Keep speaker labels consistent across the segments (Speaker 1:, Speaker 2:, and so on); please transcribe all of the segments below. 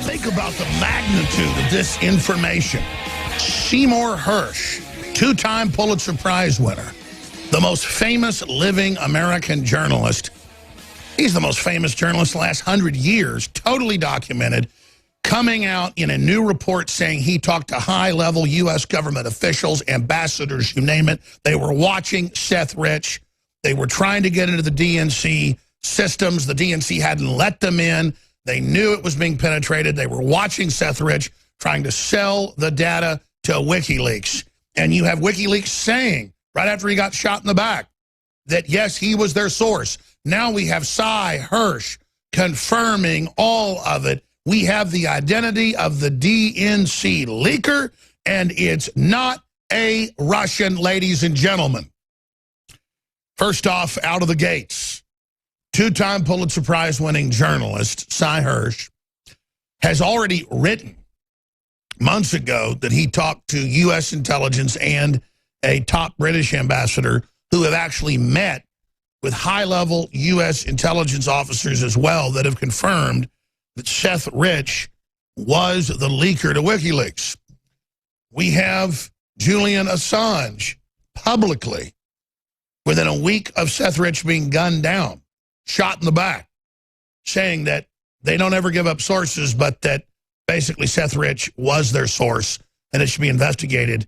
Speaker 1: Think about the magnitude of this information. Seymour Hersh, two-time Pulitzer Prize winner, the most famous living American journalist. He's the most famous journalist in the last 100 years, totally documented, coming out in a new report saying he talked to high-level U.S. government officials, ambassadors, you name it. They were watching Seth Rich. They were trying to get into the DNC systems. The DNC hadn't let them in. They knew it was being penetrated. They were watching Seth Rich trying to sell the data to WikiLeaks. And you have WikiLeaks saying, right after he got shot in the back, that, yes, he was their source. Now we have Seymour Hersh confirming all of it. We have the identity of the DNC leaker, and it's not a Russian, ladies and gentlemen. First off, out of the gates, two-time Pulitzer Prize-winning journalist Seymour Hersh has already written months ago that he talked to U.S. intelligence and a top British ambassador who have actually met with high-level U.S. intelligence officers as well that have confirmed that Seth Rich was the leaker to WikiLeaks. We have Julian Assange publicly, within a week of Seth Rich being gunned down, shot in the back, saying that they don't ever give up sources, but that basically Seth Rich was their source and it should be investigated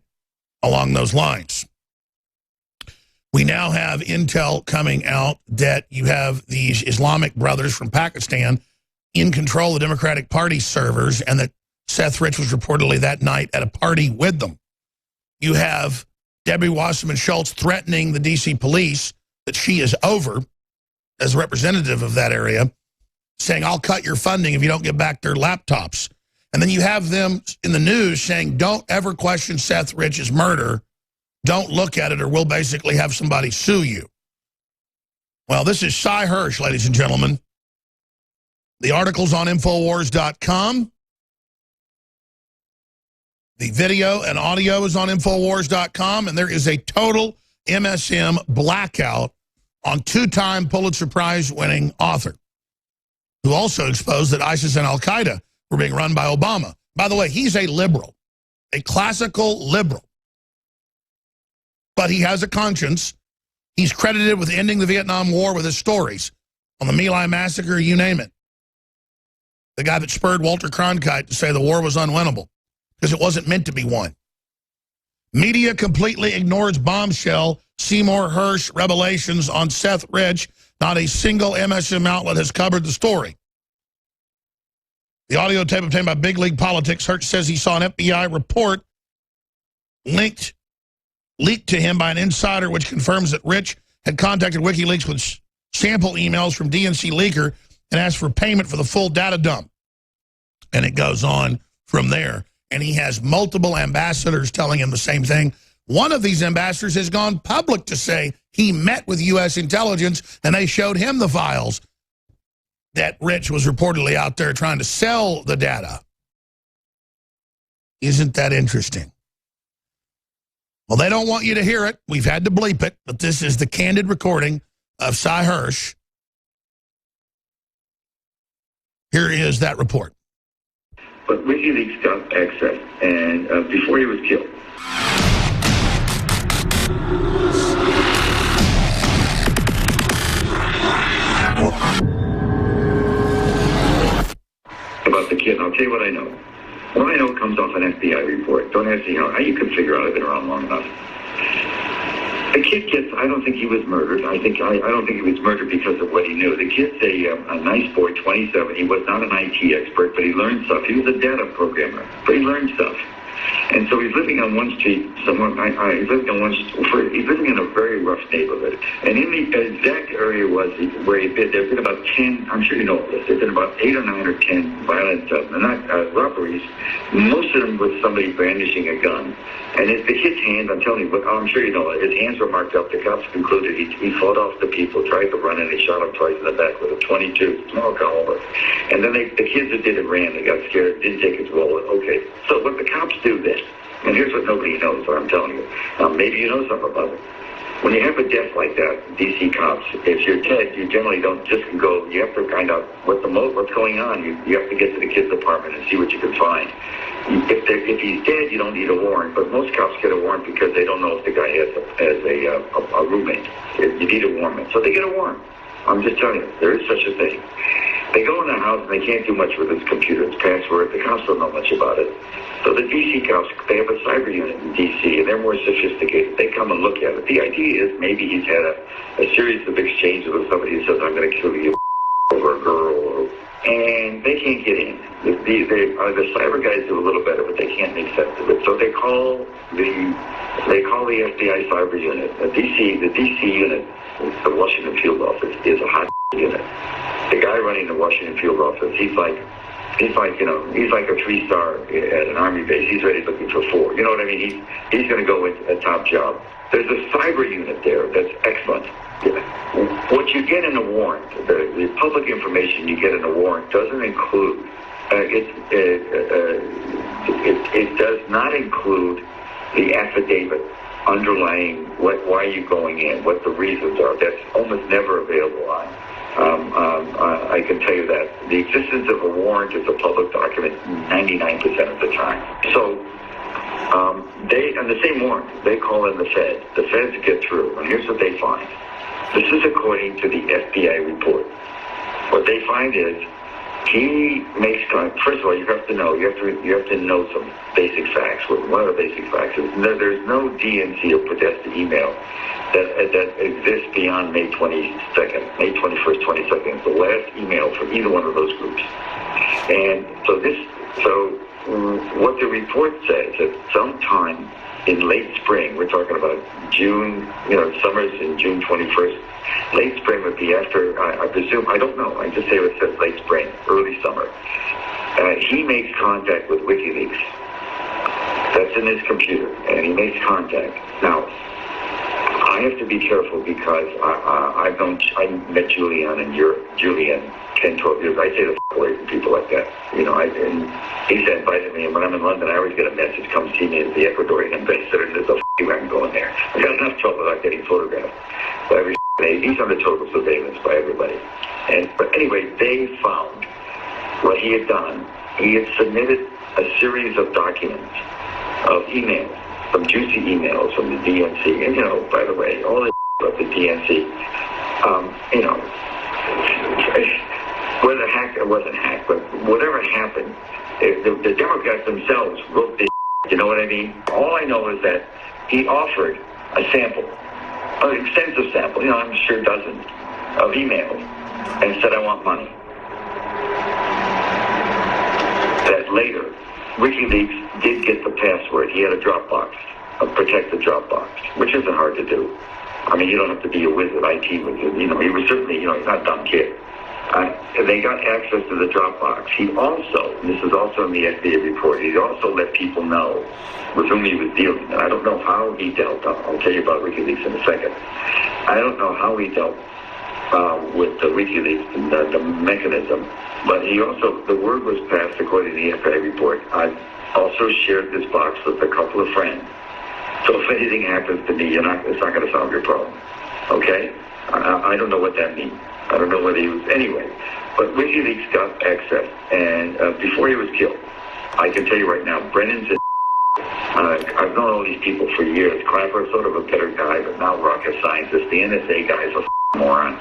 Speaker 1: along those lines. We now have intel coming out that you have these Islamic brothers from Pakistan in control of the Democratic Party servers, and that Seth Rich was reportedly that night at a party with them. You have Debbie Wasserman Schultz threatening the D.C. police that she is over as a representative of that area, saying, I'll cut your funding if you don't get back their laptops. And then you have them in the news saying, don't ever question Seth Rich's murder. Don't look at it or we'll basically have somebody sue you. Well, this is Seymour Hersh, ladies and gentlemen. The article's on Infowars.com. The video and audio is on Infowars.com, and there is a total MSM blackout on two-time Pulitzer Prize-winning author, who also exposed that ISIS and Al-Qaeda were being run by Obama. By the way, he's a liberal, a classical liberal. But he has a conscience. He's credited with ending the Vietnam War with his stories on the My Lai massacre, you name it. The guy that spurred Walter Cronkite to say the war was unwinnable because it wasn't meant to be won. Media completely ignores bombshell Seymour Hersh revelations on Seth Rich. Not a single MSM outlet has covered the story. The audio tape obtained by Big League Politics, Hersh says he saw an FBI report leaked to him by an insider, which confirms that Rich had contacted WikiLeaks with sample emails from DNC leaker and asked for payment for the full data dump. And it goes on from there. And he has multiple ambassadors telling him the same thing. One of these ambassadors has gone public to say he met with U.S. intelligence and they showed him the files that Rich was reportedly out there trying to sell the data. Isn't that interesting? Well, they don't want you to hear it. We've had to bleep it, but this is the candid recording of Seymour Hersh. Here is that report.
Speaker 2: But WikiLeaks got access, and before he was killed. About the kid, I'll tell you what I know. What I know comes off an FBI report. Don't ask me how you can figure out. I've been around long enough. The kid gets, I don't think he was murdered. I don't think he was murdered because of what he knew. The kid's a nice boy, 27. He was not an IT expert, but he learned stuff. He was a data programmer, but he learned stuff. And so he's living on one street somewhere. He's living in a very rough neighborhood. And in the exact area where he'd been, there's been about 10, I'm sure you know this, there's been about 8 or 9 or 10 violent robberies, most of them with somebody brandishing a gun. And the kid's hands, I'm telling you, but I'm sure you know, his hands were marked up. The cops concluded he fought off the people, tried to run, and they shot him twice in the back with a .22, small caliber. And then the kids that did it ran. They got scared, didn't take his wallet. Okay, so what the cops do then, and here's what nobody knows, what I'm telling you. Maybe you know something about it. when you have a death like that, DC cops, if you're dead, you generally don't just go. You have to find out what's going on. You have to get to the kid's apartment and see what you can find. If he's dead, you don't need a warrant, but most cops get a warrant because they don't know if the guy has a roommate. You need a warrant, so they get a warrant. I'm just telling you, there is such a thing. They go in the house and they can't do much with his computer. It's password. The cops don't know much about it. So the DC cops, they have a cyber unit in DC, and they're more sophisticated. They come and look at it. The idea is maybe he's had a series of exchanges with somebody who says, I'm going to kill you over a girl, and they can't get in. The cyber guys do a little better, but they can't make sense of it. So they call the FBI cyber unit. The DC unit, the Washington field office, is a hot unit. The guy running the Washington field office, he's like a 3-star at an army base. He's already looking for 4. You know what I mean? He's going to go with a top job. There's a cyber unit there that's excellent. What you get in a warrant, the public information you get in a warrant doesn't include. It does not include the affidavit underlying why you're going in, what the reasons are. That's almost never available on. I can tell you that. The existence of a warrant is a public document 99% of the time. So on the same warrant, they call in the Fed. The Feds get through, and here's what they find. This is according to the FBI report. What they find is he makes first of all, you have to know some basic facts. One of the basic facts is there's no DNC or Podesta email that exists beyond May 22nd, May 21st, 22nd. It's the last email from either one of those groups. And so what the report says that sometime in late spring, we're talking about June, summer's in June 21st. Late spring would be after, I presume, I don't know. I just say it says late spring, early summer. He makes contact with WikiLeaks. That's in his computer, and he makes contact. Now, I have to be careful because I met Julian and Julian 10, 12 years. I say the away from people like that. And he's invited me, and when I'm in London, I always get a message, come see me as the Ecuadorian ambassador, and there's a way I'm going there. I got enough trouble without getting photographed by every day. He's under total surveillance by everybody. But anyway, they found what he had done. He had submitted a series of documents, of emails, some juicy emails from the DNC. And, by the way, all this about the DNC, whether hacked or wasn't hacked, but whatever happened, the Democrats themselves wrote this. You know what I mean? All I know is that he offered a sample, an extensive sample, I'm sure dozens of emails, and said, I want money. That later, WikiLeaks did get the password. He had a Dropbox, a protected Dropbox, which isn't hard to do. I mean, you don't have to be a wizard, IT wizard. He was certainly, he's not a dumb kid. They got access to the Dropbox. He also, and this is also in the FBI report, he also let people know with whom he was dealing. And I don't know how he dealt. I'll tell you about WikiLeaks in a second. I don't know how he dealt with the WikiLeaks and the mechanism. But he also, the word was passed according to the FBI report. I also shared this box with a couple of friends. So if anything happens to me, it's not going to solve your problem. Okay? I don't know what that means. I don't know whether he was, anyway. But WikiLeaks got access, and before he was killed, I can tell you right now, Brennan's I've known all these people for years. Clapper's sort of a better guy, but not rocket scientist. The NSA guy is a moron.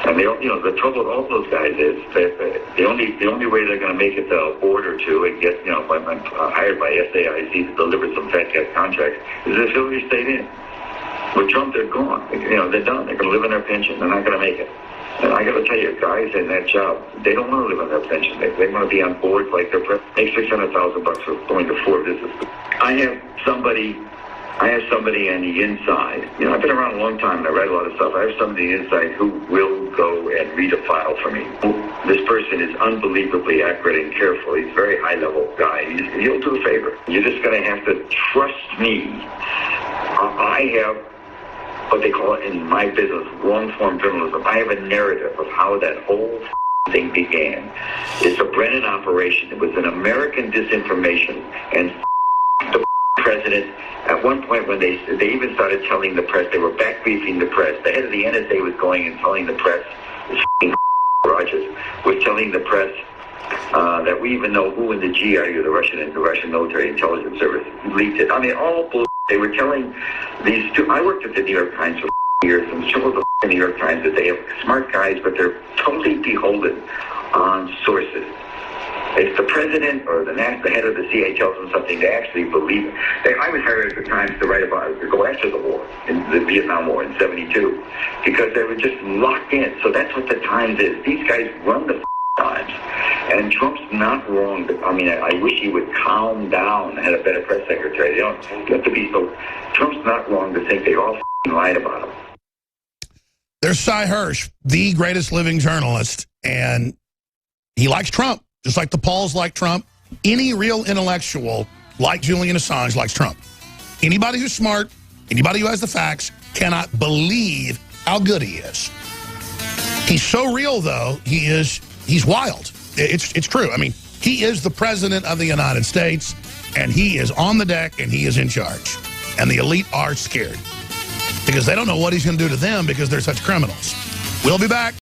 Speaker 2: And the trouble with all those guys is that the only way they're going to make it to a board or two and get hired by SAIC to deliver some fat cat contracts is if Hillary stayed in. With Trump, they're gone. They're done. They're going to live on their pension. They're not going to make it. And I got to tell you, guys in that job, they don't want to live on their pension. They want to be on board like they're make $600,000 for going to 4 visits. I have somebody on the inside. I've been around a long time and I read a lot of stuff. I have somebody on the inside who will go and read a file for me. This person is unbelievably accurate and careful. He's a very high-level guy. He'll do a favor. You're just going to have to trust me. I have what they call it in my business, long-form journalism. I have a narrative of how that whole thing began. It's a Brennan operation. It was an American disinformation, and the president. At one point when they even started telling the press, they were backbriefing the press. The head of the NSA was going and telling the press, Rogers, was telling the press that we even know who in the GRU, the Russian Military Intelligence Service, leaked it. I mean, all bull. They were telling these two. I worked at the New York Times for years, and some of the New York Times that they have smart guys, but they're totally beholden on sources. If the president or the head of the CIA tells them something, they actually believe it. I was hired at the Times to write about it, to go after the war, in the Vietnam War in '72, because they were just locked in. So that's what the Times is. These guys run the Times. And Trump's not wrong. I mean, I wish he would calm down and had a better press secretary. You have to be so. Trump's not wrong to think they all lied about him.
Speaker 1: There's Seymour Hersh, the greatest living journalist, and he likes Trump, just like the Pauls like Trump. Any real intellectual, like Julian Assange, likes Trump. Anybody who's smart, anybody who has the facts, cannot believe how good he is. He's so real, though, he's wild. It's true. I mean, he is the president of the United States, and he is on the deck, and he is in charge. And the elite are scared because they don't know what he's going to do to them because they're such criminals. We'll be back.